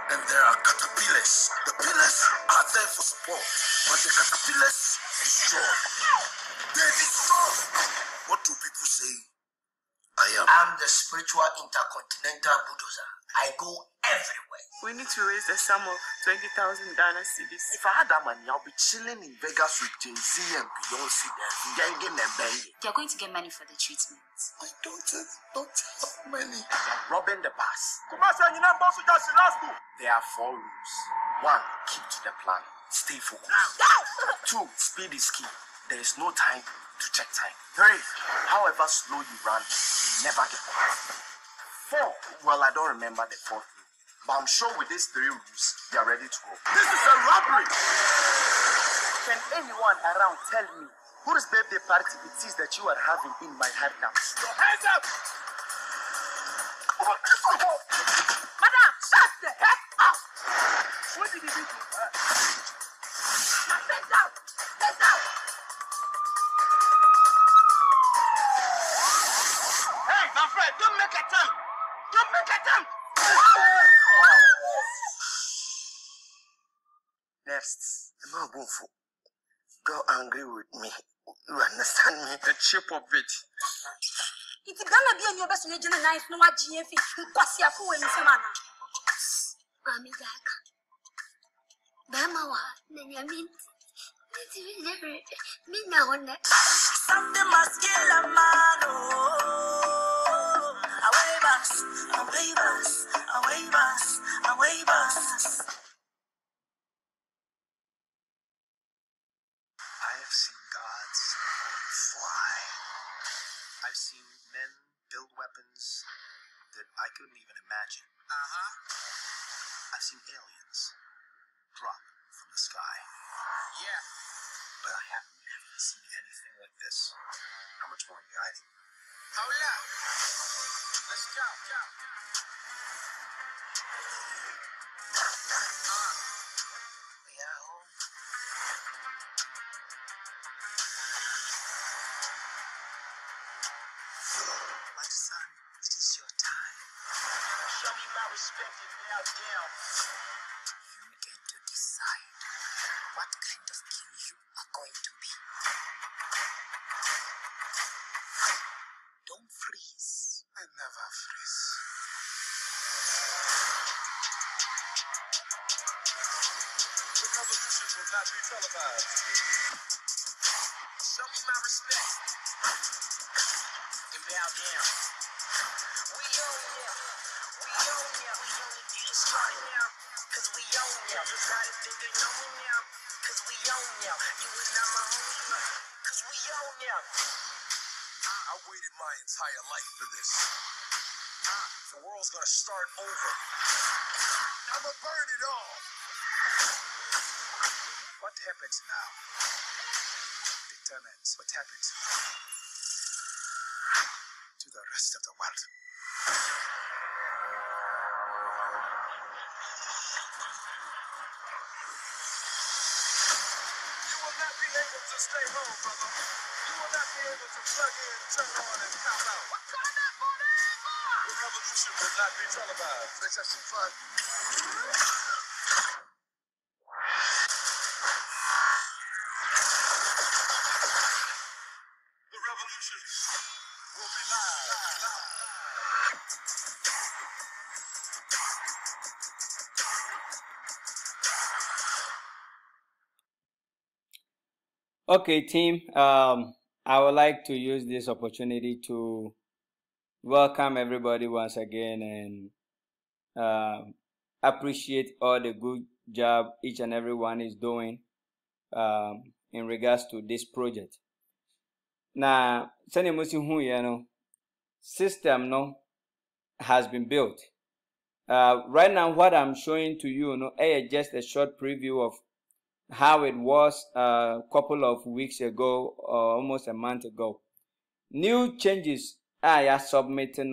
And there are caterpillars. The pillars are there for support, but the caterpillars destroy. They destroy. What do people say? I'm the spiritual intercontinental bulldozer. I go everywhere. We need to raise the sum of 20,000 Ghana cedis. If I had that money, I'll be chilling in Vegas with Jay-Z and Beyonce and Gang and banging. You're going to get money for the treatment. My daughters don't have money. You're robbing the bus. There are 4 rules. 1, keep to the plan. Stay focused. 2, speed is key. There is no time to check time. 3, however slow you run, you never get caught. 4, well, I don't remember the 4th rule, but I'm sure with these 3 rules, they are ready to go. This is a robbery! Can anyone around tell me whose birthday party it is that you are having in my heart house? Your hands up! Madam, shut the heck up! What did you do to her? Get down! Get down! Hey, my friend, don't make a attempt! Don't make a attempt! Next, I'm not go angry with me. You understand me? The chip of it. It's gonna be on your best in a nice no GF. Kwasia for in Samana. Amigaka. Bamawa, Nenyamin. Mina on that. Something must kill a man. Away bus, away bus, away bus, away bus. I have seen gods fly. I've seen men build weapons that I couldn't even imagine. I've seen aliens drop from the sky. Yeah. But I have never seen anything like this. How much more are you hiding? Hold up. Let's go. We are home. My son, it is your time. Show me my respect and bow down. You get to decide what kind of king you are going to be. Don't freeze. I never freeze. The revolution will not be televised. Show me my respect and bow down. We own ya. We own ya. We only getting started now. Cause we own ya. You gotta think they know me now. Cause we own ya. You was not my homie. Cause we own ya. I waited my entire life for this. The world's gonna start over. I'ma burn it all. What happens now determines what happens to the rest of the world. You will not be able to stay home, brother. You will not be able to plug in, turn on, and count out. What's on that forever? The revolution will not be televised. Let's have some fun. The revolution will be live. Okay, team. I would like to use this opportunity to welcome everybody once again and appreciate all the good job each and everyone is doing in regards to this project. Now, system has been built. Right now, what I'm showing to you, just a short preview of how it was a couple of weeks ago or almost a month ago. New changes are submitted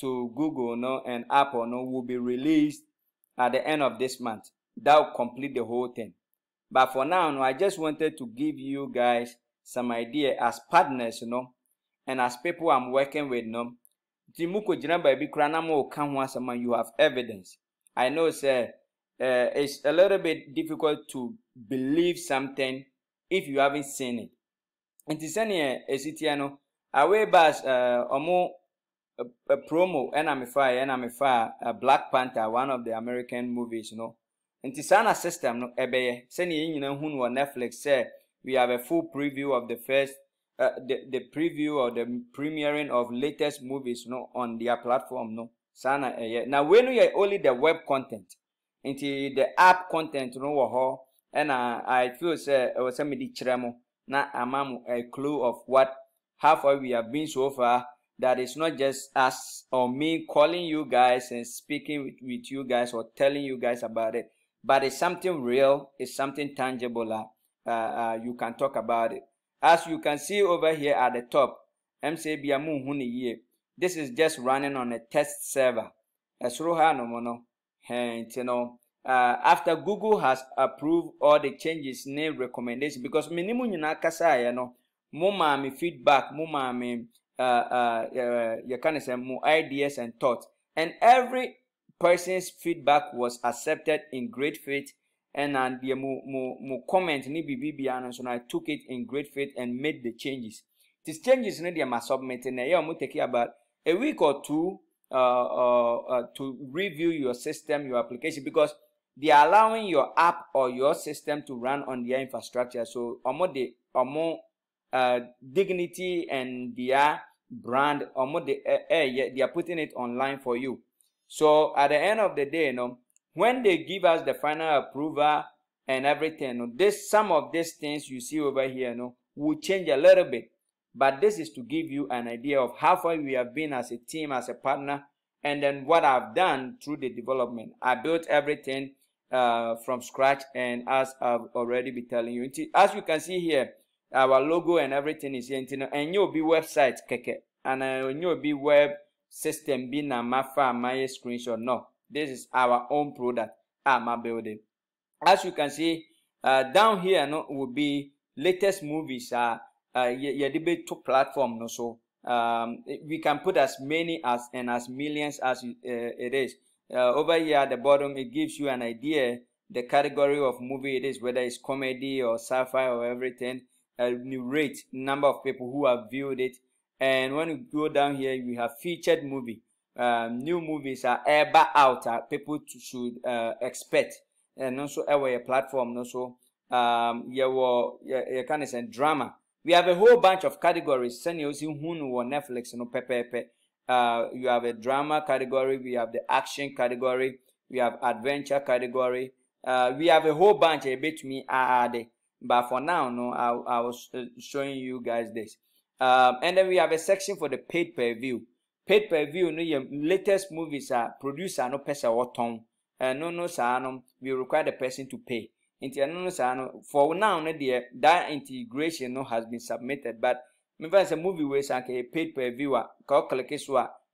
to Google and Apple will be released at the end of this month. That will complete the whole thing. But for now, I just wanted to give you guys some idea as partners, and as people I'm working with, you have evidence. I know, sir, it's a little bit difficult to believe something if you haven't seen it. And Tisania Esitiano, away bas omo a promo and I'm a Black Panther, one of the American movies, you know. And Tisana system no ebeye seni yina hun wa Netflix say we have a full preview of the first the preview or the premiering of latest movies, you know, on their platform, no. Sana now when we are only the web content into the app content, you know, and I feel say it was somebody chiramo na amamu a clue of how far we have been so far. That it's not just us or me calling you guys and speaking with you guys or telling you guys about it, but it's something real, it's something tangible. You can talk about it. As you can see over here at the top, this is just running on a test server. After Google has approved all the changes, name recommendation, because minimum mo feedback, you can say more ideas and thoughts, and every person's feedback was accepted in great faith, and the mo comment ni bibibiano, so I took it in great faith and made the changes. These changes need to submit and you take about a week or two to review your system, your application, because they are allowing your app or your system to run on their infrastructure. So more dignity and their brand, they are putting it online for you. So at the end of the day, when they give us the final approval and everything, some of these things you see over here, will change a little bit. But this is to give you an idea of how far we have been as a team, as a partner, and then what I've done through the development. I built everything from scratch, and as I've already been telling you, as you can see here, our logo and everything is here, and you'll be website keke, and you'll be web system be na mafa my screenshot. No, this is our own product, my building. As you can see, down here, will be latest movies. Debate to platform, no, so we can put as many as millions as it is. Over here at the bottom, it gives you an idea the category of movie it is, whether it's comedy or sci-fi or everything. You rate number of people who have viewed it, and when you go down here, we have featured movie. New movies are ever out. People should expect, and also our platform. Also, you can say drama. We have a whole bunch of categories. Send you see who on Netflix, you have a drama category, we have the action category, we have adventure category. We have a whole bunch a bit me but for now, I was showing you guys this. And then we have a section for the paid per view. Paid per view, your latest movies are produced no pesa or ton. We require the person to pay. For now, that integration has been submitted, but maybe as a movie where a paid per viewer,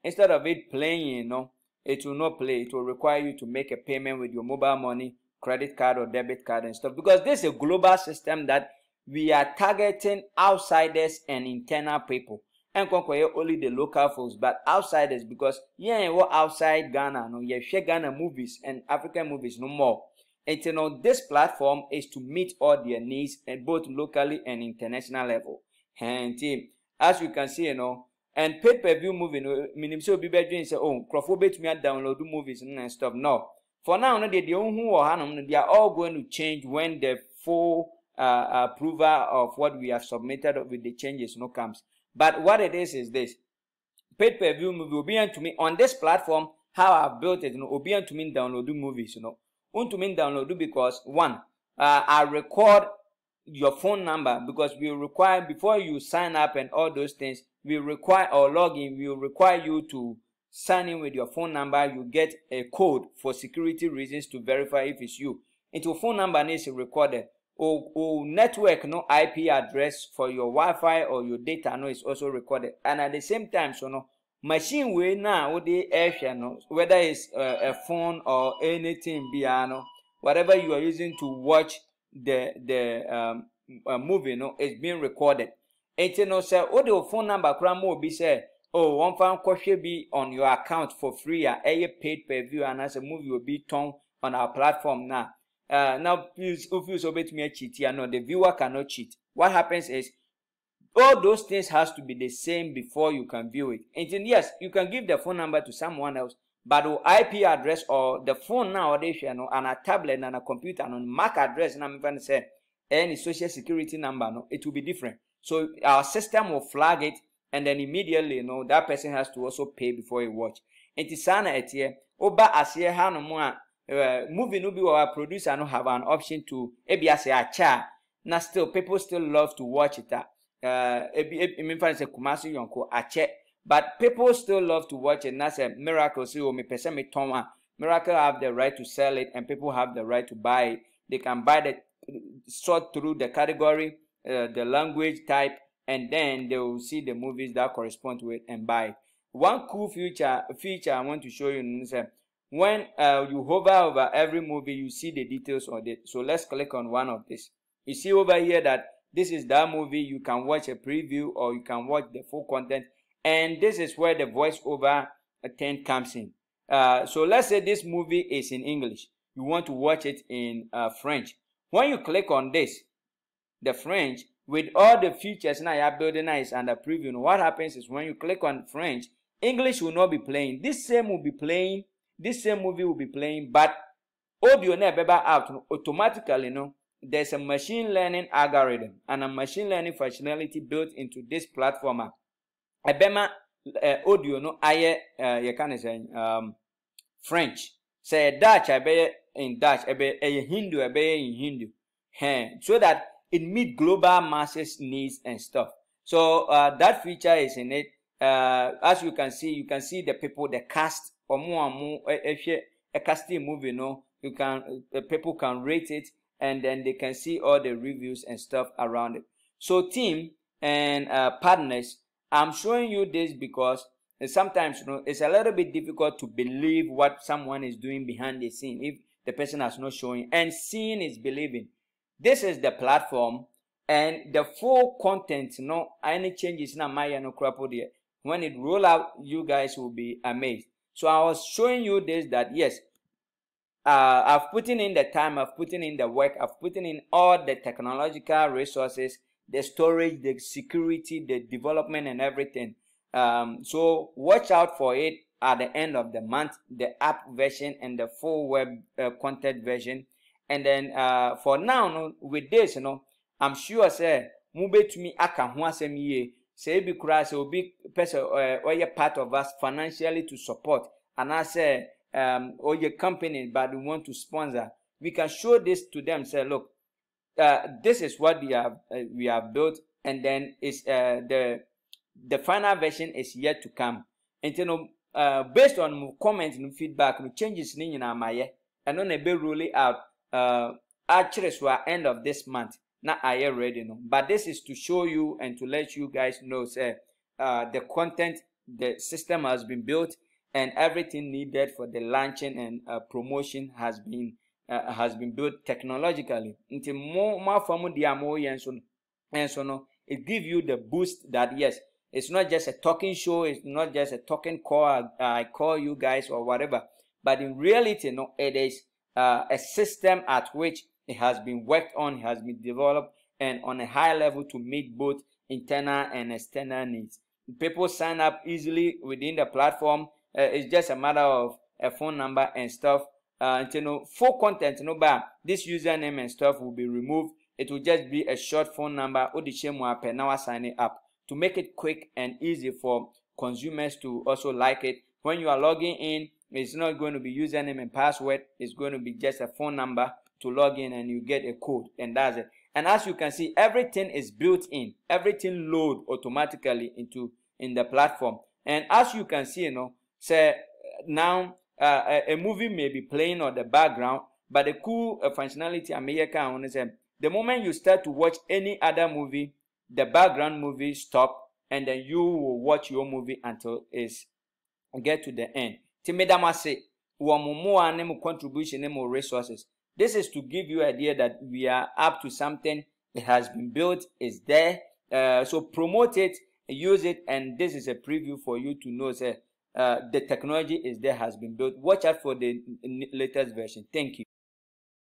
instead of it playing, it will not play. It will require you to make a payment with your mobile money, credit card or debit card and stuff, because this is a global system that we are targeting outsiders and internal people. And only the local folks, but outsiders, because what outside Ghana, share Ghana movies and African movies no more. And this platform is to meet all their needs at both locally and international level. And as you can see, and paid per view movie, meaning so be better say, oh, Crawford me download movies and stuff. No, for now, they are all going to change when the full approval of what we have submitted with the changes comes. But what it is this: paid per view movie will be to me on this platform. How I built it, will be to me download movies, to me download because one, I record your phone number, because we require before you sign up and all those things, we require or log in, we require you to sign in with your phone number. You get a code for security reasons to verify if it's you. And your phone number is recorded. Or network IP address for your Wi-Fi or your data is also recorded. And at the same time, machine way now the action, whether it's a phone or anything whatever you are using to watch the movie is being recorded. And say the phone number be say oh, one fan question be on your account for free, a paid per view, and as a movie will be turned on our platform now. Now, please, if you obey me, cheat here. No, the viewer cannot cheat. What happens is, all those things has to be the same before you can view it. And then, yes, you can give the phone number to someone else, but the IP address or the phone nowadays, you know, and a tablet and a computer and a MAC address, and I'm going to say any social security number, no, it will be different. So our system will flag it, and then immediately, you know, that person has to also pay before he watch. And it's sana etie oba asiye hano mo movie no be our producer no have an option to ebi ase acha na still people still love to watch it. Ebi say Kumasi Yonko ache, but people still love to watch it. And that's a miracle. So me person me tonwa. Miracle have the right to sell it, and people have the right to buy it. They can buy the sort through the category, the language type, and then they will see the movies that correspond to it and buy it. One cool feature I want to show you is when you hover over every movie, you see the details on it. So let's click on one of this. You see over here that this is that movie. You can watch a preview or you can watch the full content. And this is where the voiceover thing comes in. So let's say this movie is in English. You want to watch it in French. When you click on this, the French, with all the features now you're building is under preview. What happens is when you click on French, English will not be playing. This same will be playing. This same movie will be playing, but audio never out automatically. No, there's a machine learning algorithm and a machine learning functionality built into this platform. Ebema audio no aye you can say French. Say Dutch abe in Dutch, abe Hindu abe in Hindu. So that it meet global masses needs and stuff. So that feature is in it. As you can see the people, the cast or more a casting movie. No, you can people can rate it, and then they can see all the reviews and stuff around it. So team and partners, I'm showing you this because sometimes it's a little bit difficult to believe what someone is doing behind the scene if the person has not showing, and seeing is believing. This is the platform, and the full content, any changes na maya no crapo there. When it roll out, you guys will be amazed. So I was showing you this, that yes, I've put in the time, I've put in the work, I've put in all the technological resources, the storage, the security, the development, and everything. So watch out for it at the end of the month, the app version and the full web content version. And then for now, with this, I'm sure say mube to me aka ho asem ye, say be kura say obi person or you part of us financially to support, and I say or your company but we want to sponsor. We can show this to them, say look, this is what we have built, and then it's the final version is yet to come. And based on comments and feedback, no changes in my and on a be rolling out actually so at end of this month. Not I already but this is to show you and to let you guys know say the content, the system has been built, and everything needed for the launching and promotion has been built technologically. Until more from the and so it gives you the boost that yes, it's not just a talking show, it's not just a talking call, I call you guys or whatever, but in reality, it is a system at which it has been worked on, has been developed, and on a high level to meet both internal and external needs. People sign up easily within the platform. It's just a matter of a phone number and stuff. Full content, but this username and stuff will be removed. It will just be a short phone number. Now signing up to make it quick and easy for consumers to also like it. When you are logging in, it's not going to be username and password. It's going to be just a phone number to log in, and you get a code, and that's it. And as you can see, everything is built in. Everything load automatically in the platform. And as you can see, say now a movie may be playing on the background, but the cool functionality America is the moment you start to watch any other movie, the background movie stop, and then you will watch your movie until it's get to the end. Timedamase, uamumu contribution and resources. This is to give you an idea that we are up to something. It has been built, it's there. So promote it, use it, and this is a preview for you to know that the technology is there, has been built. Watch out for the latest version. Thank you.